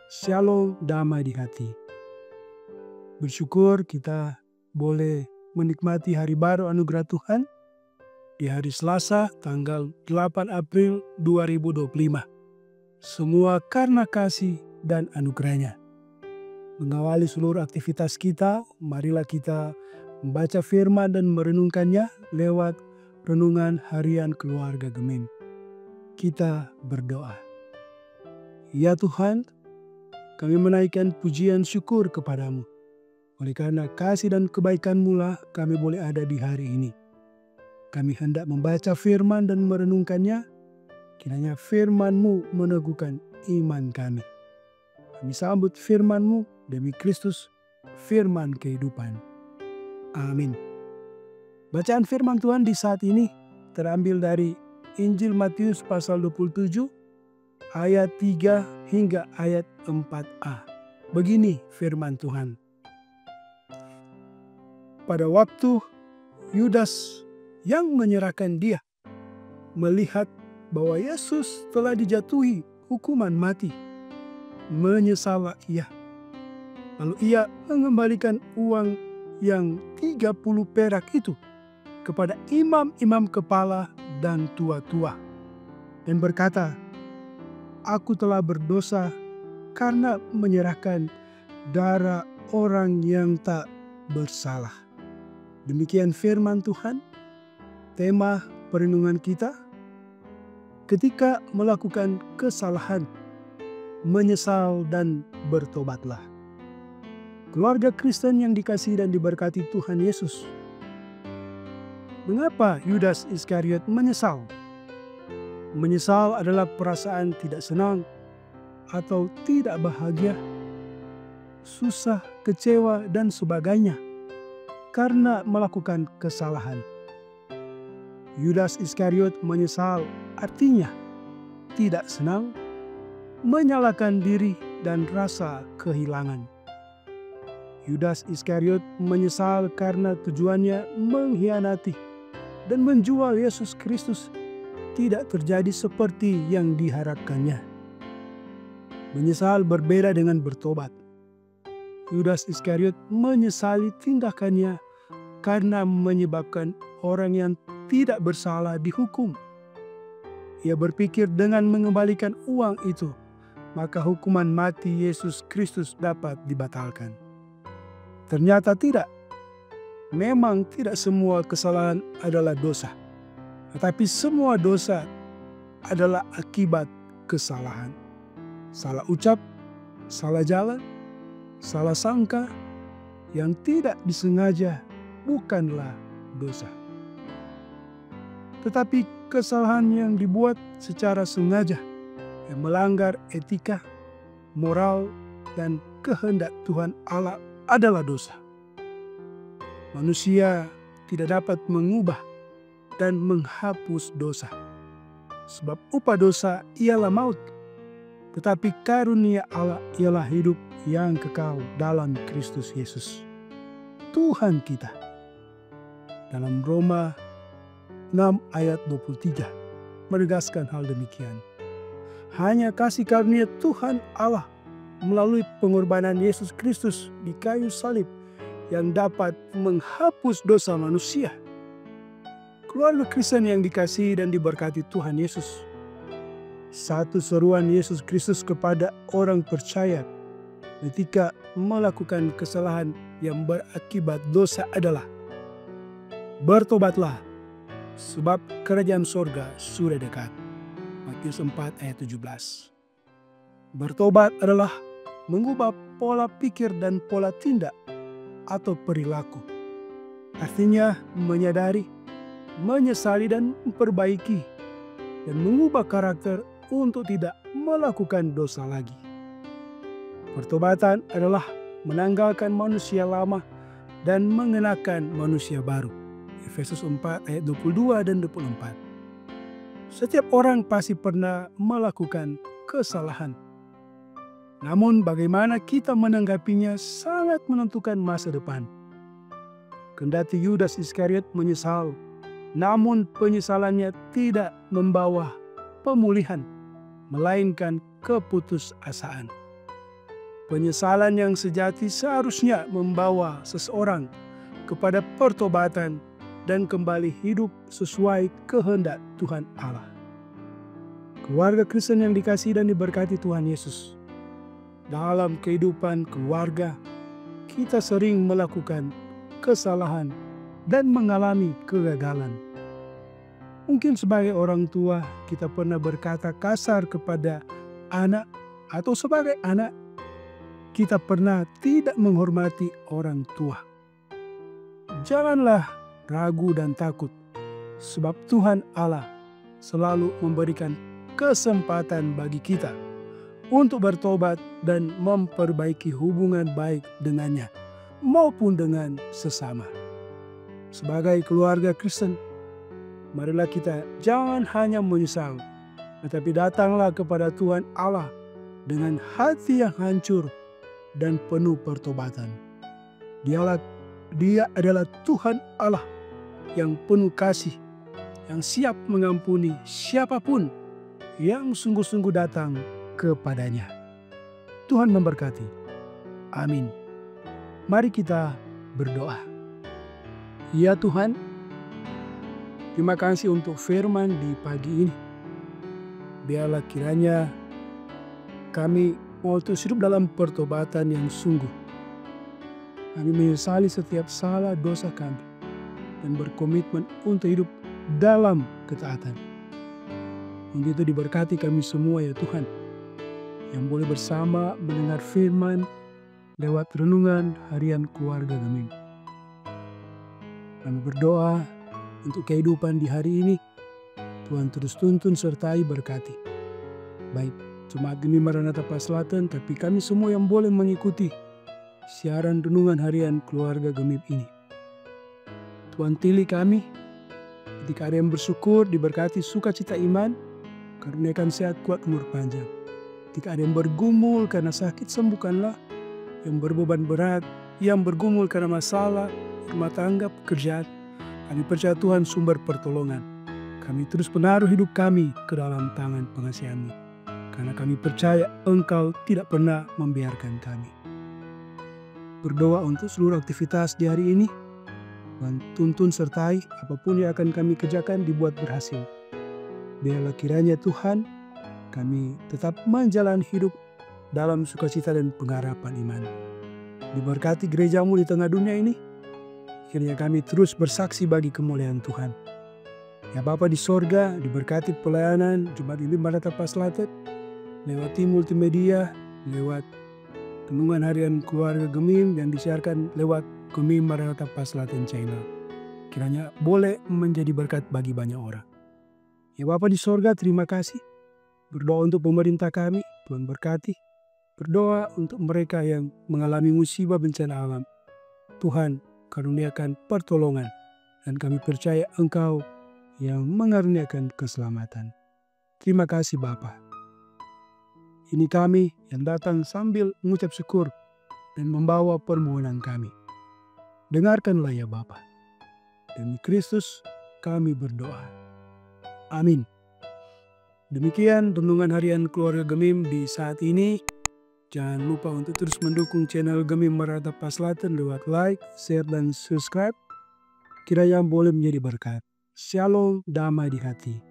Shalom, damai di hati. Bersyukur kita boleh menikmati hari baru anugerah Tuhan di hari Selasa tanggal 8 April 2025. Semua karena kasih dan anugerahnya. Mengawali seluruh aktivitas kita, marilah kita membaca firman dan merenungkannya lewat renungan harian keluarga Gemim. Kita berdoa. Ya Tuhan, kami menaikkan pujian syukur kepadamu. Oleh karena kasih dan kebaikan-Mu lah kami boleh ada di hari ini. Kami hendak membaca firman dan merenungkannya. Kiranya firman-Mu meneguhkan iman kami. Kami sambut firman-Mu demi Kristus, firman kehidupan. Amin. Bacaan firman Tuhan di saat ini terambil dari Injil Matius pasal 27, ayat 3 hingga ayat 4a. Begini firman Tuhan. Pada waktu Yudas yang menyerahkan dia melihat bahwa Yesus telah dijatuhi hukuman mati, menyesallah ia. Lalu ia mengembalikan uang yang 30 perak itu kepada imam-imam kepala dan tua-tua dan berkata, "Aku telah berdosa karena menyerahkan darah orang yang tak bersalah." Demikian firman Tuhan. Tema perenungan kita, ketika melakukan kesalahan, menyesal dan bertobatlah. Keluarga Kristen yang dikasihi dan diberkati Tuhan Yesus. Mengapa Yudas Iskariot menyesal? Menyesal adalah perasaan tidak senang atau tidak bahagia, susah, kecewa, dan sebagainya karena melakukan kesalahan. Yudas Iskariot menyesal artinya tidak senang, menyalahkan diri, dan rasa kehilangan. Yudas Iskariot menyesal karena tujuannya mengkhianati dan menjual Yesus Kristus tidak terjadi seperti yang diharapkannya. Menyesal berbeda dengan bertobat. Yudas Iskariot menyesali tindakannya karena menyebabkan orang yang tidak bersalah dihukum. Ia berpikir dengan mengembalikan uang itu, maka hukuman mati Yesus Kristus dapat dibatalkan. Ternyata tidak. Memang tidak semua kesalahan adalah dosa. Tetapi semua dosa adalah akibat kesalahan. Salah ucap, salah jalan, salah sangka, yang tidak disengaja bukanlah dosa. Tetapi kesalahan yang dibuat secara sengaja, yang melanggar etika, moral, dan kehendak Tuhan Allah adalah dosa. Manusia tidak dapat mengubah dan menghapus dosa. Sebab upah dosa ialah maut. Tetapi karunia Allah ialah hidup yang kekal dalam Kristus Yesus, Tuhan kita. Dalam Roma 6 ayat 23 menegaskan hal demikian. Hanya kasih karunia Tuhan Allah melalui pengorbanan Yesus Kristus di kayu salib yang dapat menghapus dosa manusia. Keluarga Kristen yang dikasihi dan diberkati Tuhan Yesus. Satu seruan Yesus Kristus kepada orang percaya ketika melakukan kesalahan yang berakibat dosa adalah, bertobatlah, sebab kerajaan sorga sudah dekat. Matius 4 ayat 17. Bertobat adalah mengubah pola pikir dan pola tindak atau perilaku. Artinya menyadari, menyesali dan memperbaiki, dan mengubah karakter untuk tidak melakukan dosa lagi. Pertobatan adalah menanggalkan manusia lama dan mengenakan manusia baru. Efesus 4 ayat 22 dan 24. Setiap orang pasti pernah melakukan kesalahan. Namun bagaimana kita menanggapinya sangat menentukan masa depan. Kendati Yudas Iskariot menyesal, namun penyesalannya tidak membawa pemulihan, melainkan keputusasaan. Penyesalan yang sejati seharusnya membawa seseorang kepada pertobatan dan kembali hidup sesuai kehendak Tuhan Allah. Keluarga Kristen yang dikasihi dan diberkati Tuhan Yesus, dalam kehidupan keluarga, kita sering melakukan kesalahan dan mengalami kegagalan. Mungkin sebagai orang tua, kita pernah berkata kasar kepada anak, atau sebagai anak, kita pernah tidak menghormati orang tua. Janganlah ragu dan takut, sebab Tuhan Allah selalu memberikan kesempatan bagi kita untuk bertobat dan memperbaiki hubungan baik dengannya maupun dengan sesama. Sebagai keluarga Kristen, marilah kita jangan hanya menyesal, tetapi datanglah kepada Tuhan Allah dengan hati yang hancur dan penuh pertobatan. Dia adalah Tuhan Allah yang penuh kasih, yang siap mengampuni siapapun yang sungguh-sungguh datang kepadanya. Tuhan memberkati. Amin. Mari kita berdoa. Ya Tuhan, terima kasih untuk firman di pagi ini. Biarlah kiranya kami mau terus hidup dalam pertobatan yang sungguh. Kami menyesali setiap salah dosa kami dan berkomitmen untuk hidup dalam ketaatan. Untuk itu diberkati kami semua ya Tuhan, yang boleh bersama mendengar firman lewat renungan harian keluarga Gemim. Kami berdoa untuk kehidupan di hari ini. Tuhan terus tuntun sertai berkati. Baik Jemaat Gemim Maranatha Paslatan, tapi kami semua yang boleh mengikuti siaran renungan harian keluarga Gemim ini. Tuhan pilih kami, ketika ada yang bersyukur diberkati sukacita iman, karuniakan sehat kuat umur panjang. Ketika ada yang bergumul karena sakit, sembuhkanlah. Yang berbeban berat, yang bergumul karena masalah, rumah tangga, pekerjaan, kami percaya Tuhan sumber pertolongan. Kami terus menaruh hidup kami ke dalam tangan pengasihan-Mu. Karena kami percaya Engkau tidak pernah membiarkan kami. Berdoa untuk seluruh aktivitas di hari ini. Tuhan tuntun sertai apapun yang akan kami kerjakan dibuat berhasil. Biarlah kiranya Tuhan kami tetap menjalani hidup dalam sukacita dan pengharapan iman. Diberkati gereja-Mu di tengah dunia ini. Kiranya kami terus bersaksi bagi kemuliaan Tuhan. Ya Bapa di sorga, diberkati pelayanan Jemaat Gemim Maranatha Paslatan lewat tim multimedia, lewat renungan harian keluarga Gemim yang disiarkan lewat Gemim Maranatha Paslatan Channel. Kiranya boleh menjadi berkat bagi banyak orang. Ya Bapa di sorga, terima kasih. Berdoa untuk pemerintah kami, Tuhan berkati. Berdoa untuk mereka yang mengalami musibah bencana alam. Tuhan karuniakan pertolongan, dan kami percaya Engkau yang mengaruniakan keselamatan. Terima kasih Bapa. Ini kami yang datang sambil mengucap syukur dan membawa permohonan kami. Dengarkanlah ya Bapa. Demi Kristus kami berdoa. Amin. Demikian renungan harian keluarga Gemim di saat ini. Jangan lupa untuk terus mendukung channel Gemim Maranatha Paslatan lewat like, share, dan subscribe. Kiranya boleh menjadi berkat. Shalom, damai di hati.